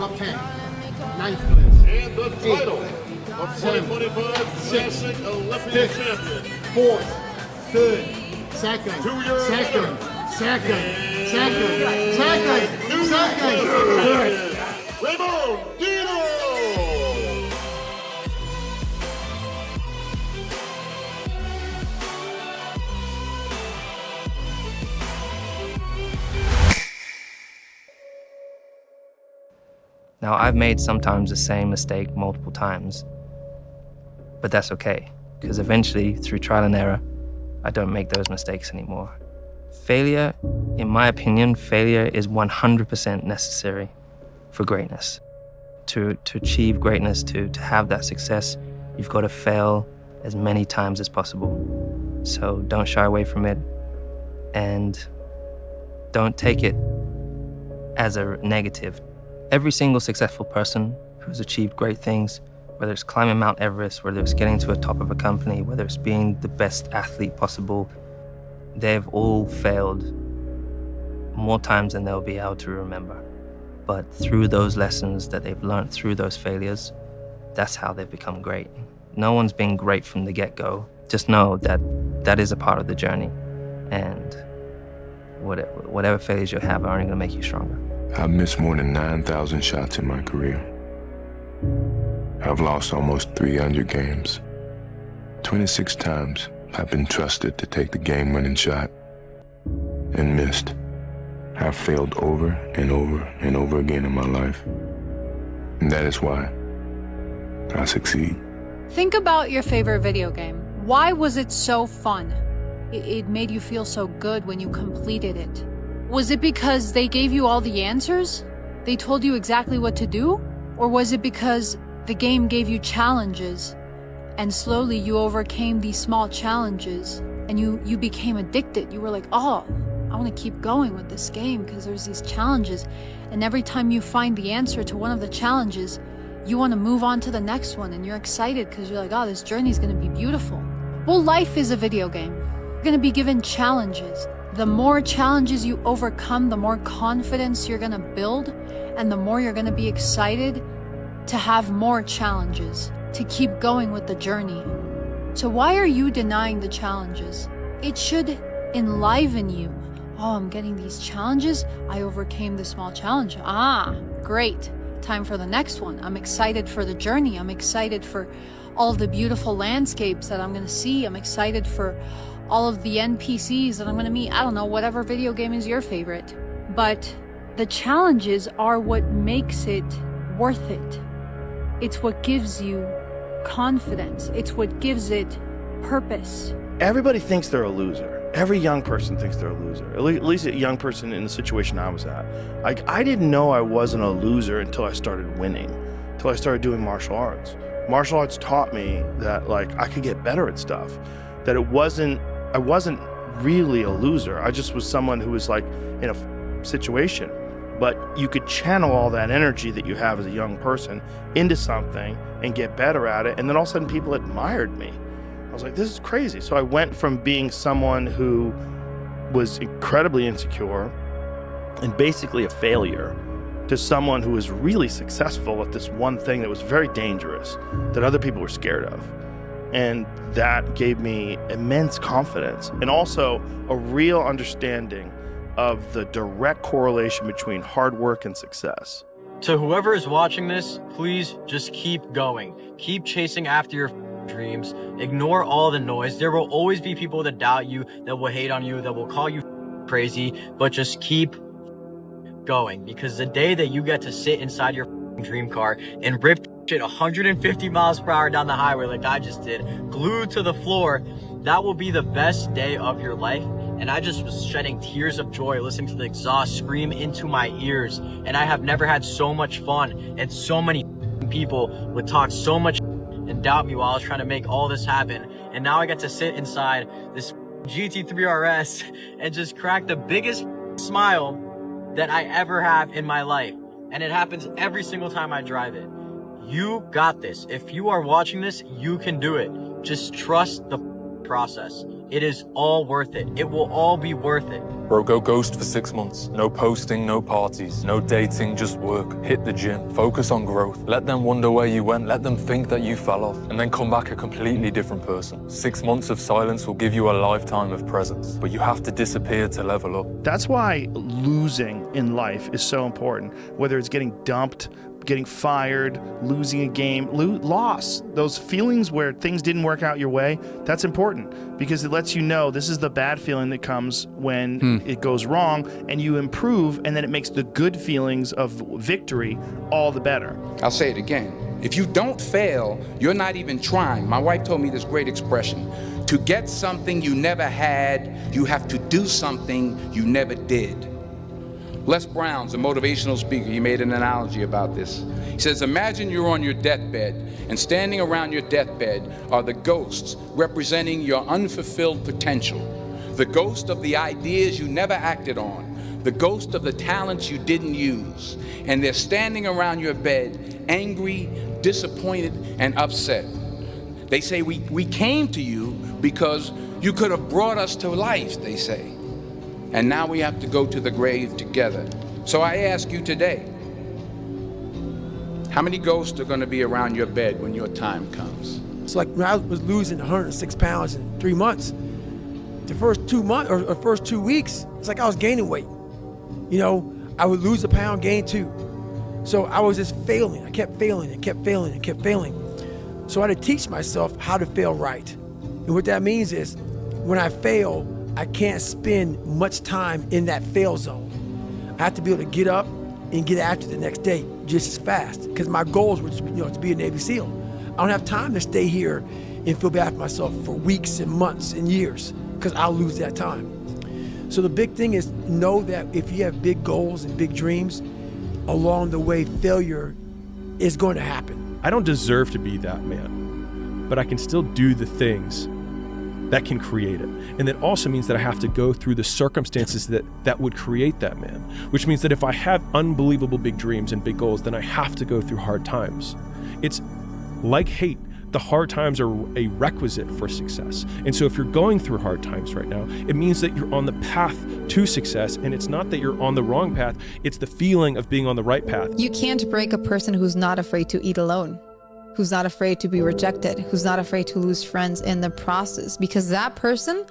top 10, 9th place. And the title of 2025 Classic Olympic Champion. 4th, 3rd, 2nd, 2nd, 3rd. Ramon Dino! Now, I've made sometimes the same mistake multiple times, but that's okay, because eventually, through trial and error, I don't make those mistakes anymore. Failure, in my opinion, failure is 100% necessary for greatness. To achieve greatness, to have that success, you've got to fail as many times as possible. So don't shy away from it, and don't take it as a negative. Every single successful person who's achieved great things, whether it's climbing Mount Everest, whether it's getting to the top of a company, whether it's being the best athlete possible, they've all failed more times than they'll be able to remember. But through those lessons that they've learned through those failures, that's how they've become great. No one's been great from the get-go. Just know that that is a part of the journey, and whatever failures you have are only gonna make you stronger. I've missed more than 9,000 shots in my career. I've lost almost 300 games. 26 times I've been trusted to take the game-winning shot and missed. I've failed over and over and over again in my life. And that is why I succeed. Think about your favorite video game. Why was it so fun? It made you feel so good when you completed it. Was it because they gave you all the answers? They told you exactly what to do? Or was it because the game gave you challenges and slowly you overcame these small challenges and you became addicted? You were like, oh, I want to keep going with this game because there's these challenges. And every time you find the answer to one of the challenges, you want to move on to the next one, and you're excited because you're like, oh, this journey is going to be beautiful. Well, life is a video game. You're going to be given challenges. The more challenges you overcome, the more confidence you're going to build, and the more you're going to be excited to have more challenges, to keep going with the journey. So why are you denying the challenges? It should enliven you. Oh, I'm getting these challenges. I overcame this small challenge. Ah, great. Time for the next one. I'm excited for the journey. I'm excited for all of the beautiful landscapes that I'm going to see. I'm excited for all of the NPCs that I'm going to meet. I don't know, whatever video game is your favorite. But the challenges are what makes it worth it. It's what gives you confidence. It's what gives it purpose. Everybody thinks they're a loser. Every young person thinks they're a loser. At least a young person in the situation I was at. Like, I didn't know I wasn't a loser until I started winning, until I started doing martial arts. Martial arts taught me that, like, I could get better at stuff, that I wasn't really a loser. I just was someone who was like in a situation, but you could channel all that energy that you have as a young person into something and get better at it. And then all of a sudden people admired me. I was like, this is crazy. So I went from being someone who was incredibly insecure and basically a failure to someone who was really successful at this one thing that was very dangerous, that other people were scared of. And that gave me immense confidence and also a real understanding of the direct correlation between hard work and success. To whoever is watching this, please just keep going. Keep chasing after your dreams. Ignore all the noise. There will always be people that doubt you, that will hate on you, that will call you crazy, but just keep going, because the day that you get to sit inside your dream car and rip shit 150 miles per hour down the highway like I just did, glued to the floor, that will be the best day of your life. And I just was shedding tears of joy listening to the exhaust scream into my ears. And I have never had so much fun, and so many people would talk so much and doubt me while I was trying to make all this happen. And now I get to sit inside this GT3 RS and just crack the biggest smile that I ever have in my life. And it happens every single time I drive it. You got this. If you are watching this, you can do it. Just trust the process. It is all worth it. It will all be worth it. Bro, go ghost for 6 months. No posting, no parties, no dating, just work. Hit the gym, focus on growth. Let them wonder where you went, let them think that you fell off, and then come back a completely different person. 6 months of silence will give you a lifetime of presence, but you have to disappear to level up. That's why losing in life is so important, whether it's getting dumped, getting fired, losing a game, loss. Those feelings where things didn't work out your way, that's important because it lets you know this is the bad feeling that comes when it goes wrong, and you improve, and then it makes the good feelings of victory all the better. I'll say it again. If you don't fail, you're not even trying. My wife told me this great expression. To get something you never had, you have to do something you never did. Les Brown's a motivational speaker. He made an analogy about this. He says, imagine you're on your deathbed, and standing around your deathbed are the ghosts representing your unfulfilled potential. The ghost of the ideas you never acted on. The ghost of the talents you didn't use. And they're standing around your bed, angry, disappointed, and upset. They say, we came to you because you could have brought us to life, they say. And now we have to go to the grave together. So I ask you today, how many ghosts are going to be around your bed when your time comes? It's like when I was losing 106 pounds in 3 months, the first 2 months or first 2 weeks, it's like I was gaining weight. You know, I would lose a pound, gain 2. So I was just failing. I kept failing and kept failing and kept failing. So I had to teach myself how to fail right. And what that means is when I fail, I can't spend much time in that fail zone. I have to be able to get up and get after the next day just as fast, because my goals were to be a Navy SEAL. I don't have time to stay here and feel bad for myself for weeks and months and years, because I'll lose that time. So the big thing is know that if you have big goals and big dreams, along the way, failure is going to happen. I don't deserve to be that man, but I can still do the things that can create it. And that also means that I have to go through the circumstances that would create that man, which means that if I have unbelievable big dreams and big goals, then I have to go through hard times. It's like hate. The hard times are a requisite for success. And so if you're going through hard times right now, it means that you're on the path to success, and it's not that you're on the wrong path, it's the feeling of being on the right path. You can't break a person who's not afraid to eat alone, who's not afraid to be rejected, who's not afraid to lose friends in the process, because that person,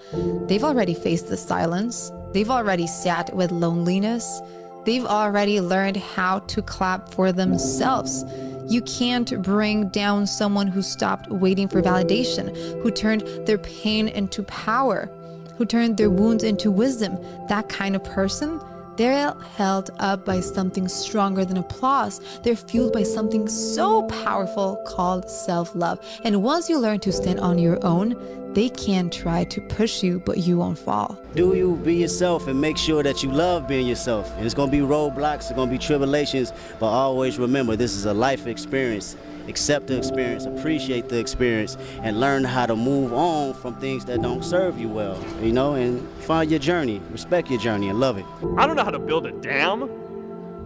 they've already faced the silence, they've already sat with loneliness, they've already learned how to clap for themselves. You can't bring down someone who stopped waiting for validation, who turned their pain into power, who turned their wounds into wisdom. That kind of person, they're held up by something stronger than applause. They're fueled by something so powerful called self-love. And once you learn to stand on your own, they can try to push you, but you won't fall. Do you be yourself and make sure that you love being yourself. And it's gonna be roadblocks, it's gonna be tribulations, but always remember this is a life experience. Accept the experience, appreciate the experience, and learn how to move on from things that don't serve you well, you know, and find your journey, respect your journey, and love it. I don't know how to build a dam.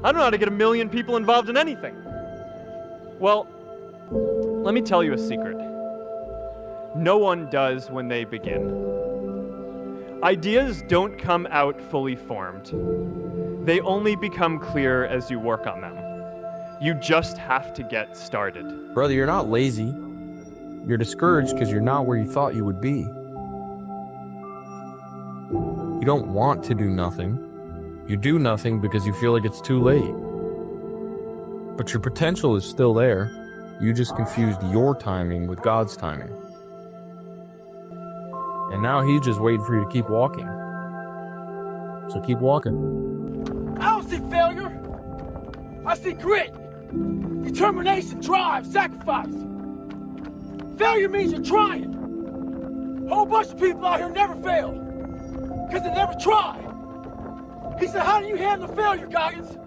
I don't know how to get 1 million people involved in anything. Well, let me tell you a secret. No one does when they begin. Ideas don't come out fully formed. They only become clear as you work on them. You just have to get started. Brother, you're not lazy. You're discouraged because you're not where you thought you would be. You don't want to do nothing. You do nothing because you feel like it's too late. But your potential is still there. You just confused your timing with God's timing. And now he's just waiting for you to keep walking. So keep walking. I don't see failure. I see grit, determination, drive, sacrifice. Failure means you're trying. A whole bunch of people out here never fail because they never try. He said, how do you handle failure, Goggins?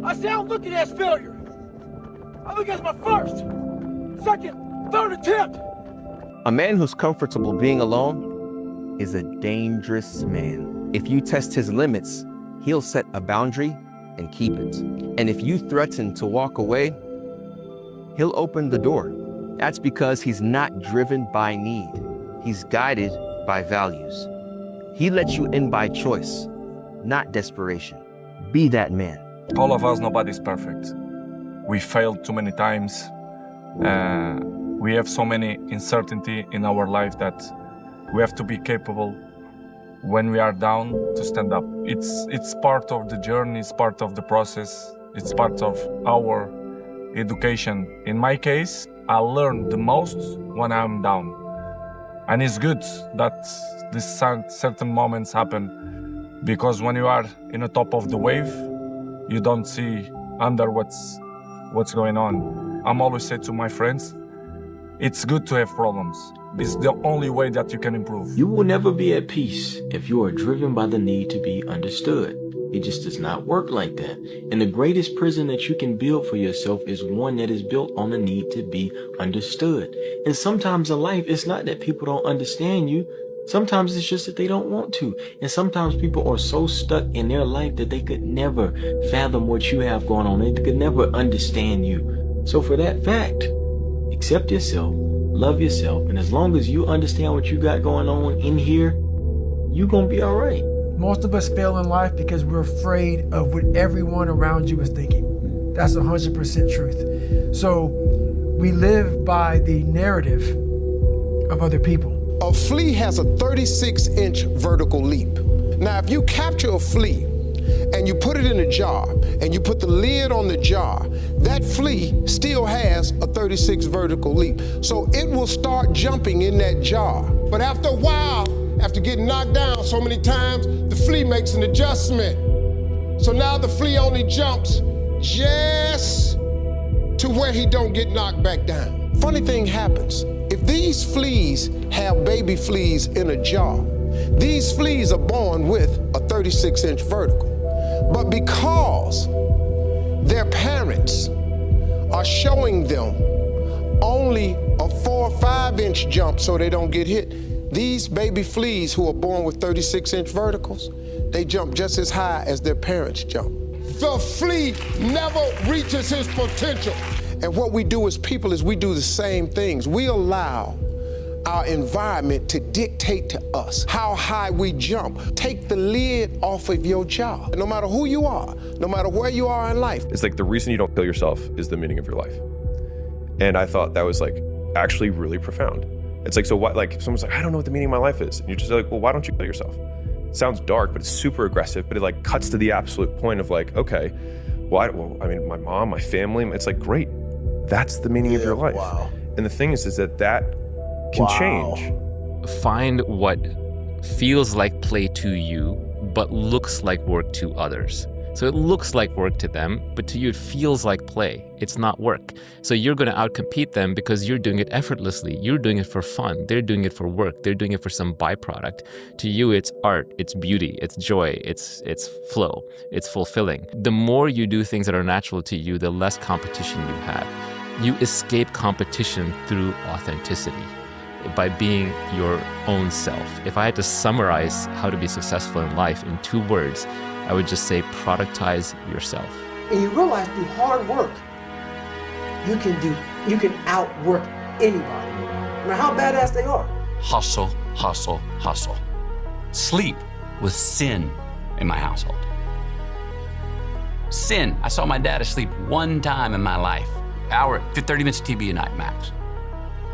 I said, I don't look at it as failure. I look at it as my first, second, third attempt. A man who's comfortable being alone is a dangerous man. If you test his limits, he'll set a boundary and keep it. And if you threaten to walk away, he'll open the door. That's because he's not driven by need. He's guided by values. He lets you in by choice, not desperation. Be that man. All of us, nobody's perfect. We failed too many times. We have so many uncertainty in our life that we have to be capable when we are down to stand up. It's part of the journey, it's part of the process, it's part of our education. In my case, I learn the most when I'm down. And it's good that these certain moments happen, because when you are in the top of the wave, you don't see under what's going on. I'm always say to my friends, it's good to have problems. It's the only way that you can improve. You will never be at peace if you are driven by the need to be understood. It just does not work like that. And the greatest prison that you can build for yourself is one that is built on the need to be understood. And sometimes in life, it's not that people don't understand you. Sometimes it's just that they don't want to. And sometimes people are so stuck in their life that they could never fathom what you have going on. They could never understand you. So for that fact, accept yourself, love yourself, and as long as you understand what you got going on in here, you're going to be all right. Most of us fail in life because we're afraid of what everyone around you is thinking. That's 100% truth. So we live by the narrative of other people. A flea has a 36-inch vertical leap. Now, if you capture a flea and you put it in a jar and you put the lid on the jar, that flea still has a 36 vertical leap. So it will start jumping in that jar. But after a while, after getting knocked down so many times, the flea makes an adjustment. So now the flea only jumps just to where he don't get knocked back down. Funny thing happens. If these fleas have baby fleas in a jar, these fleas are born with a 36-inch vertical. But because their parents are showing them only a 4 or 5-inch jump so they don't get hit, these baby fleas who are born with 36-inch verticals, they jump just as high as their parents jump. The flea never reaches his potential. And what we do as people is we do the same things. We allow our environment to dictate to us how high we jump. Take the lid off of your jar. No matter who you are, no matter where you are in life. It's like the reason you don't kill yourself is the meaning of your life. And I thought that was like actually really profound. It's like, so what, like someone's like, I don't know what the meaning of my life is. And you're just like, well, why don't you kill yourself? It sounds dark, but it's super aggressive, but it like cuts to the absolute point of like, okay, well, I mean, my mom, my family, it's like, great. That's the meaning of your life. Wow. And the thing is that can change. Find what feels like play to you, but looks like work to others. So it looks like work to them, but to you it feels like play. It's not work. So you're going to outcompete them because you're doing it effortlessly. You're doing it for fun. They're doing it for work. They're doing it for some byproduct. To you, it's art, it's beauty, it's joy, it's flow, it's fulfilling. The more you do things that are natural to you, the less competition you have. You escape competition through authenticity, by being your own self. If I had to summarize how to be successful in life in 2 words, I would just say productize yourself. And you realize through hard work, you can outwork anybody, no matter how badass they are. Hustle, hustle, hustle. Sleep was sin in my household. Sin. I saw my dad asleep 1 time in my life. 30 minutes of TV a night max.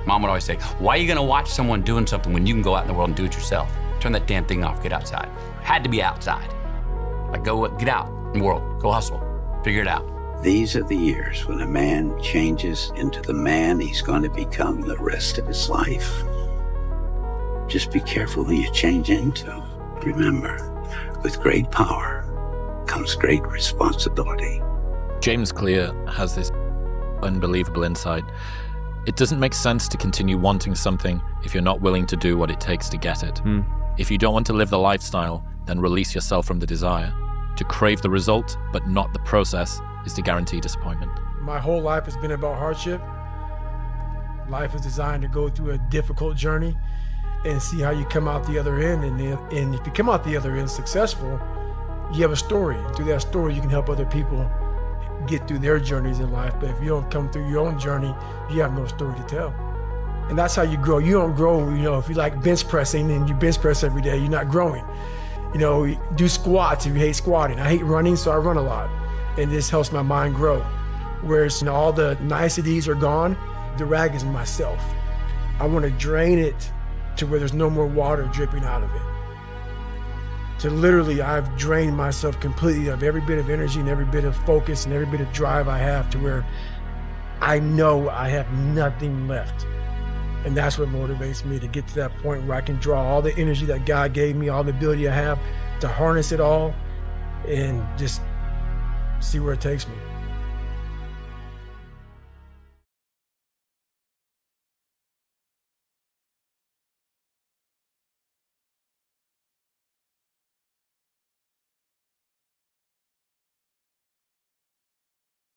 Mom would always say, why are you gonna watch someone doing something when you can go out in the world and do it yourself? Turn that damn thing off, get outside. Had to be outside. Like get out in the world, go hustle, figure it out. These are the years when a man changes into the man he's going to become the rest of his life. Just be careful who you change into. Remember, with great power comes great responsibility. James Clear has this unbelievable insight. It doesn't make sense to continue wanting something if you're not willing to do what it takes to get it. If you don't want to live the lifestyle, then release yourself from the desire. To crave the result, but not the process, is to guarantee disappointment. My whole life has been about hardship. Life is designed to go through a difficult journey and see how you come out the other end. And if you come out the other end successful, you have a story. And through that story, you can help other people get through their journeys in life. But if you don't come through your own journey, you have no story to tell. And that's how you grow. You don't grow, if you like bench pressing and you bench press every day, you're not growing. Do squats if you hate squatting. I hate running, so I run a lot. And this helps my mind grow. Whereas all the niceties are gone, the rag is myself. I want to drain it to where there's no more water dripping out of it. So literally, I've drained myself completely of every bit of energy and every bit of focus and every bit of drive I have, to where I know I have nothing left. And that's what motivates me, to get to that point where I can draw all the energy that God gave me, all the ability I have to harness it all and just see where it takes me.